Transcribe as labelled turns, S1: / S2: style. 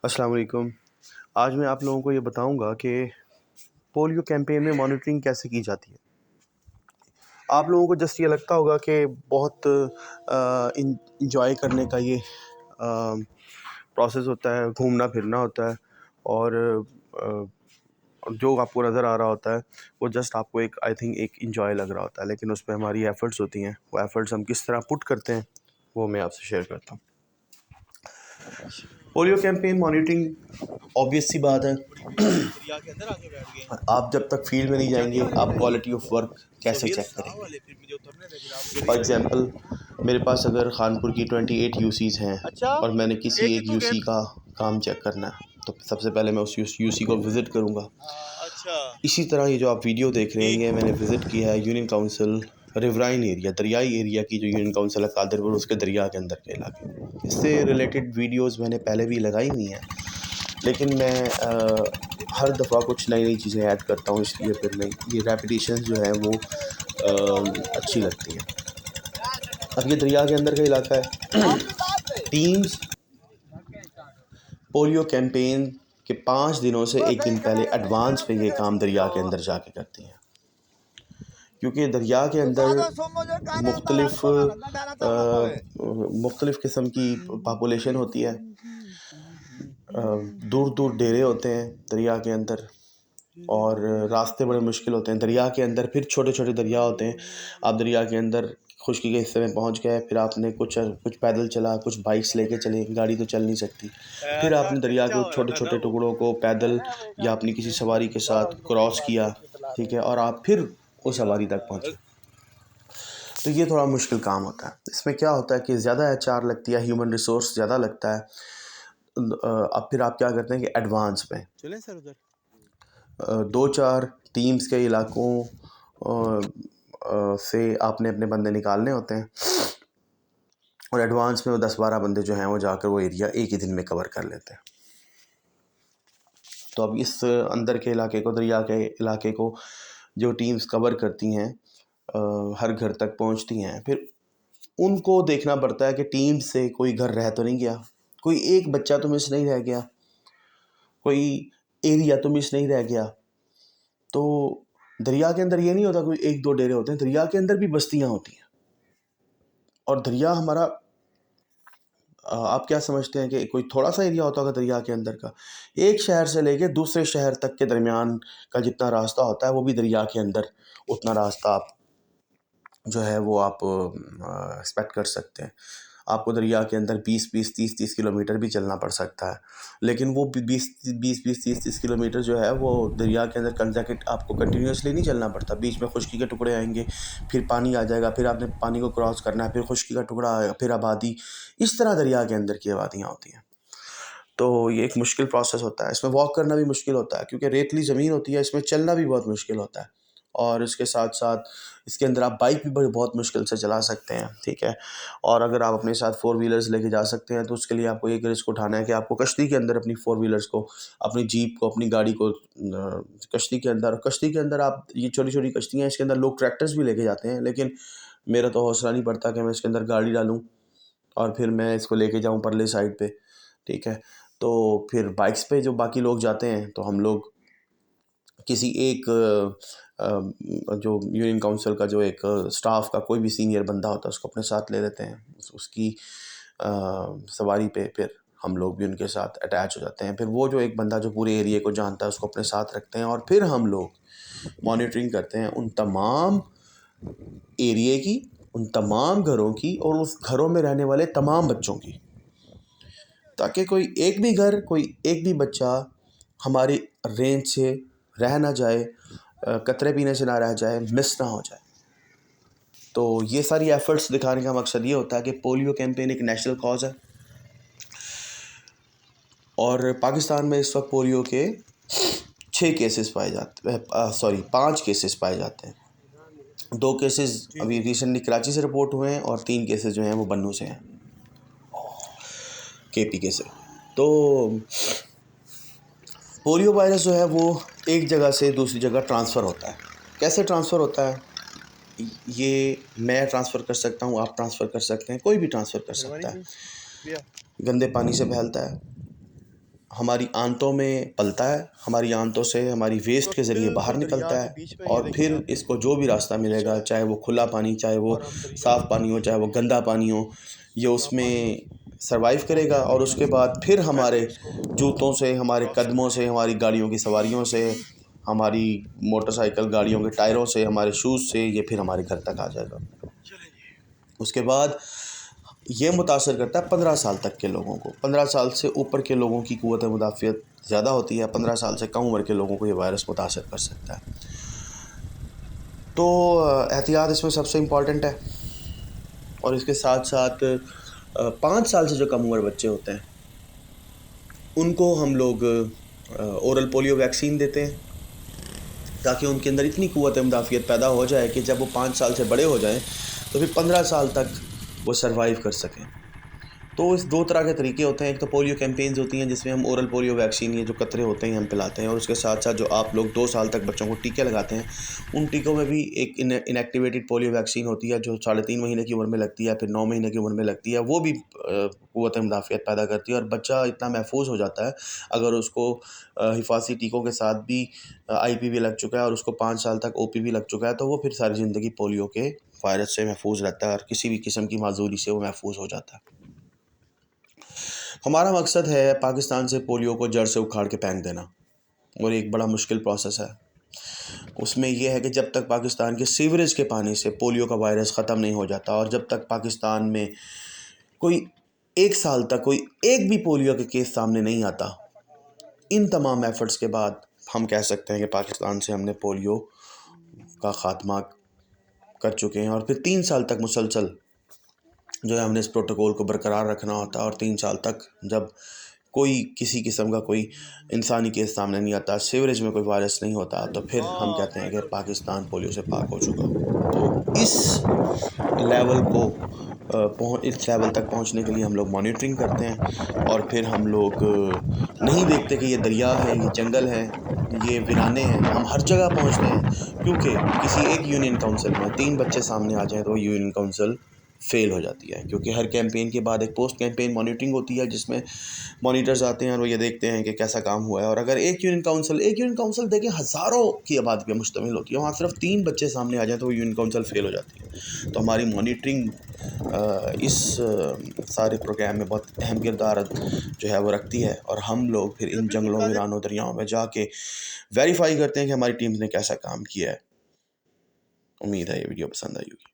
S1: السلام علیکم۔ آج میں آپ لوگوں کو یہ بتاؤں گا کہ پولیو کیمپین میں مانیٹرنگ کیسے کی جاتی ہے۔ آپ لوگوں کو جسٹ یہ لگتا ہوگا کہ بہت انجوائے کرنے کا یہ پروسیس ہوتا ہے، گھومنا پھرنا ہوتا ہے، اور جو آپ کو نظر آ رہا ہوتا ہے وہ جسٹ آپ کو آئی تھنک ایک انجوائے لگ رہا ہوتا ہے، لیکن اس میں ہماری ایفرٹس ہوتی ہیں۔ وہ ایفرٹس ہم کس طرح پٹ کرتے ہیں وہ میں آپ سے شیئر کرتا ہوں۔ پولیو کیمپین مانیٹرنگ آبویس سی بات ہے، آپ جب تک فیلڈ میں نہیں جائیں گے آپ کوالٹی آف ورک کیسے چیک کریں گے؟ فار ایگزامپل میرے پاس اگر خانپور کی 28 یو سیز ہیں اور میں نے کسی ایک یو سی کا کام چیک کرنا ہے تو سب سے پہلے میں اس یو سی کو وزٹ کروں گا۔ اسی طرح یہ جو آپ ویڈیو دیکھ رہے ہیں میں نے وزٹ کیا ہے union council riverine area, دریائی area کی جو یونین کونسل ہے قادرپور، اس کے دریا کے اندر کے علاقے۔ اس سے ریلیٹڈ ویڈیوز میں نے پہلے بھی لگائی ہوئی ہیں، لیکن میں ہر دفعہ کچھ نئی نئی چیزیں ایڈ کرتا ہوں، اس لیے پھر میں یہ ریپیٹیشنز جو ہیں وہ اچھی لگتی ہیں۔ اب یہ دریا کے اندر کا علاقہ ہے۔ ٹیمز پولیو کیمپین کے 5 دنوں سے 1 دن پہلے ایڈوانس پہ یہ کام دریا کے اندر جا کے کرتی ہیں، کیونکہ دریا کے اندر مختلف قسم کی پاپولیشن ہوتی ہے، دور دور ڈیرے ہوتے ہیں دریا کے اندر، اور راستے بڑے مشکل ہوتے ہیں دریا کے اندر۔ پھر چھوٹے چھوٹے دریا ہوتے ہیں، آپ دریا کے اندر خشکی کے حصے میں پہنچ گئے، پھر آپ نے کچھ پیدل چلا، کچھ بائکس لے کے چلے، گاڑی تو چل نہیں سکتی، پھر آپ نے دریا کے چھوٹے چھوٹے ٹکڑوں کو پیدل یا اپنی کسی سواری کے ساتھ کراس کیا، ٹھیک ہے، اور آپ پھر اس سواری تک پہنچے۔ تو یہ تھوڑا مشکل کام ہوتا ہے۔ اس میں کیا ہوتا ہے کہ زیادہ ایچ آر لگتی ہے، ہیومن ریسورس زیادہ لگتا ہے۔ اب پھر آپ کیا کرتے ہیں کہ ایڈوانس میں 2-4 ٹیمز کے علاقوں سے آپ نے اپنے بندے نکالنے ہوتے ہیں، اور ایڈوانس میں وہ 10-12 بندے جو ہیں وہ جا کر وہ ایریا ایک ہی دن میں کور کر لیتے ہیں۔ تو اب اس اندر کے علاقے کو، دریا کے علاقے کو جو ٹیمز کور کرتی ہیں، ہر گھر تک پہنچتی ہیں، پھر ان کو دیکھنا پڑتا ہے کہ ٹیم سے کوئی گھر رہ تو نہیں گیا، کوئی ایک بچہ تو مس نہیں رہ گیا، کوئی ایریا تو مس نہیں رہ گیا۔ تو دریا کے اندر یہ نہیں ہوتا کوئی 1-2 ڈیرے ہوتے ہیں، دریا کے اندر بھی بستیاں ہوتی ہیں، اور دریا ہمارا آپ کیا سمجھتے ہیں کہ کوئی تھوڑا سا ایریا ہوتا ہوگا دریا کے اندر کا؟ ایک شہر سے لے کے دوسرے شہر تک کے درمیان کا جتنا راستہ ہوتا ہے وہ بھی دریا کے اندر اتنا راستہ آپ جو ہے وہ آپ ایکسپیکٹ کر سکتے ہیں۔ آپ کو دریا کے اندر 20-30 کلومیٹر بھی چلنا پڑ سکتا ہے، لیکن وہ 20-30 کلومیٹر جو ہے وہ دریا کے اندر آپ کو کنٹینیوسلی نہیں چلنا پڑتا، بیچ میں خشکی کے ٹکڑے آئیں گے، پھر پانی آ جائے گا، پھر آپ نے پانی کو کراس کرنا ہے، پھر خشکی کا ٹکڑا آئے گا، پھر آبادی، اس طرح دریا کے اندر کی آبادیاں ہوتی ہیں۔ تو یہ ایک مشکل پروسیس ہوتا ہے، اس میں واک کرنا بھی مشکل ہوتا ہے کیونکہ ریتلی زمین ہوتی ہے، اس میں چلنا بھی بہت مشکل ہوتا ہے، اور اس کے ساتھ ساتھ اس کے اندر آپ بائک بھی بہت مشکل سے چلا سکتے ہیں، ٹھیک ہے، اور اگر آپ اپنے ساتھ 4 ویلرز لے کے جا سکتے ہیں تو اس کے لیے آپ کو ایک رسک اٹھانا ہے کہ آپ کو کشتی کے اندر اپنی 4 ویلرز کو، اپنی جیپ کو، اپنی گاڑی کو کشتی کے اندر آپ، یہ چھوٹی چھوٹی کشتیاں ہیں، اس کے اندر لوگ ٹریکٹرز بھی لے کے جاتے ہیں، لیکن میرا تو حوصلہ نہیں پڑتا کہ میں اس کے اندر گاڑی ڈالوں اور پھر میں اس کو لے کے جاؤں پرلے سائڈ پہ، ٹھیک ہے۔ تو پھر بائکس پہ جو باقی لوگ جاتے ہیں تو ہم لوگ کسی ایک جو یونین کونسل کا جو ایک سٹاف کا کوئی بھی سینئر بندہ ہوتا ہے اس کو اپنے ساتھ لے لیتے ہیں، اس کی سواری پہ پھر ہم لوگ بھی ان کے ساتھ اٹیچ ہو جاتے ہیں۔ پھر وہ جو ایک بندہ جو پورے ایریے کو جانتا ہے اس کو اپنے ساتھ رکھتے ہیں، اور پھر ہم لوگ مانیٹرنگ کرتے ہیں ان تمام ایریے کی، ان تمام گھروں کی، اور اس گھروں میں رہنے والے تمام بچوں کی، تاکہ کوئی ایک بھی گھر، کوئی ایک بھی بچہ ہماری رینج سے رہ نہ جائے، قطرے پینے سے نہ رہ جائے، مس نہ ہو جائے۔ تو یہ ساری ایفرٹس دکھانے کا مقصد یہ ہوتا ہے کہ پولیو کیمپین ایک نیشنل کاز ہے، اور پاکستان میں اس وقت پولیو کے 5 کیسز پائے جاتے ہیں۔ 2 کیسز ابھی ریسنٹلی کراچی سے رپورٹ ہوئے ہیں، اور 3 کیسز جو ہیں وہ بنوں سے ہیں، کے پی سے۔ تو پولیو وائرس جو ہے وہ ایک جگہ سے دوسری جگہ ٹرانسفر ہوتا ہے۔ کیسے ٹرانسفر ہوتا ہے؟ یہ میں ٹرانسفر کر سکتا ہوں، آپ ٹرانسفر کر سکتے ہیں، کوئی بھی ٹرانسفر کر سکتا ہے۔ گندے پانی سے پھیلتا ہے، ہماری آنتوں میں پلتا ہے، ہماری آنتوں سے ہماری ویسٹ کے ذریعے باہر نکلتا ہے، اور پھر اس کو جو بھی راستہ ملے گا، چاہے وہ کھلا پانی، چاہے وہ صاف پانی ہو، چاہے وہ گندا پانی ہو، یہ اس میں سروائیو کرے گا، اور اس کے بعد پھر ہمارے جوتوں سے، ہمارے قدموں سے، ہماری گاڑیوں کی سواریوں سے، ہماری موٹر سائیکل گاڑیوں کے ٹائروں سے، ہمارے شوز سے یہ پھر ہمارے گھر تک آ جائے گا۔ اس کے بعد یہ متاثر کرتا ہے 15 سال تک کے لوگوں کو۔ 15 سال سے اوپر کے لوگوں کی قوت مدافعت زیادہ ہوتی ہے، 15 سال سے کم عمر کے لوگوں کو یہ وائرس متاثر کر سکتا ہے۔ تو احتیاط اس میں سب سے امپورٹنٹ ہے، اور اس کے ساتھ ساتھ 5 سال سے جو کم عمر بچے ہوتے ہیں ان کو ہم لوگ اورل پولیو ویکسین دیتے ہیں، تاکہ ان کے اندر اتنی قوت مدافعت پیدا ہو جائے کہ جب وہ 5 سال سے بڑے ہو جائیں تو پھر 15 سال تک وہ سروائیو کر سکیں۔ تو اس 2 طرح کے طریقے ہوتے ہیں، ایک تو پولیو کیمپینز ہوتی ہیں جس میں ہم اورل پولیو ویکسین، یہ جو قطرے ہوتے ہیں ہم پلاتے ہیں، اور اس کے ساتھ ساتھ جو آپ لوگ 2 سال تک بچوں کو ٹیکے لگاتے ہیں، ان ٹیکوں میں بھی ایک انیکٹیویٹڈ پولیو ویکسین ہوتی ہے جو 3.5 مہینے کی عمر میں لگتی ہے، پھر 9 مہینے کی عمر میں لگتی ہے، وہ بھی قوت مدافعت پیدا کرتی ہے، اور بچہ اتنا محفوظ ہو جاتا ہے اگر اس کو حفاظتی ٹیکوں کے ساتھ بھی آئی پی وی لگ چکا ہے اور اس کو 5 سال تک او پی وی لگ چکا ہے، تو وہ پھر ساری زندگی پولیو کے وائرس سے محفوظ رہتا ہے، اور کسی بھی قسم کی معذوری سے وہ محفوظ ہو جاتا ہے۔ ہمارا مقصد ہے پاکستان سے پولیو کو جڑ سے اکھاڑ کے پھینک دینا، اور ایک بڑا مشکل پروسیس ہے۔ اس میں یہ ہے کہ جب تک پاکستان کے سیوریج کے پانی سے پولیو کا وائرس ختم نہیں ہو جاتا، اور جب تک پاکستان میں کوئی 1 سال تک کوئی ایک بھی پولیو کے کیس سامنے نہیں آتا، ان تمام ایفرٹس کے بعد ہم کہہ سکتے ہیں کہ پاکستان سے ہم نے پولیو کا خاتمہ کر چکے ہیں۔ اور پھر 3 سال تک مسلسل جو ہے ہم نے اس پروٹوکول کو برقرار رکھنا ہوتا ہے، اور 3 سال تک جب کوئی کسی قسم کا کوئی انسانی کیس سامنے نہیں آتا، سیوریج میں کوئی وائرس نہیں ہوتا، تو پھر ہم کہتے ہیں کہ پاکستان پولیو سے پاک ہو چکا۔ تو اس لیول تک پہنچنے کے لیے ہم لوگ مانیٹرنگ کرتے ہیں، اور پھر ہم لوگ نہیں دیکھتے کہ یہ دریا ہے، یہ جنگل ہے، یہ ویرانے ہیں، ہم ہر جگہ پہنچتے ہیں، کیونکہ کسی ایک یونین کونسل میں 3 بچے سامنے آ جائیں تو وہ یونین کونسل فیل ہو جاتی ہے، کیونکہ ہر کیمپین کے بعد ایک پوسٹ کیمپین مانیٹرنگ ہوتی ہے جس میں مانیٹرز آتے ہیں اور وہ یہ دیکھتے ہیں کہ کیسا کام ہوا ہے۔ اور اگر ایک یونین کونسل دیکھیں ہزاروں کی آبادی پہ مشتمل ہوتی ہے، وہاں صرف 3 بچے سامنے آ جائیں تو وہ یونین کونسل فیل ہو جاتی ہے۔ تو ہماری مانیٹرنگ اس سارے پروگرام میں بہت اہم کردار جو ہے وہ رکھتی ہے، اور ہم لوگ پھر ان جنگلوں، ویرانوں، دریاؤں میں جا کے ویریفائی کرتے ہیں کہ ہماری ٹیم نے کیسا کام کیا ہے۔ امید ہے یہ ویڈیو پسند آئی ہوگی۔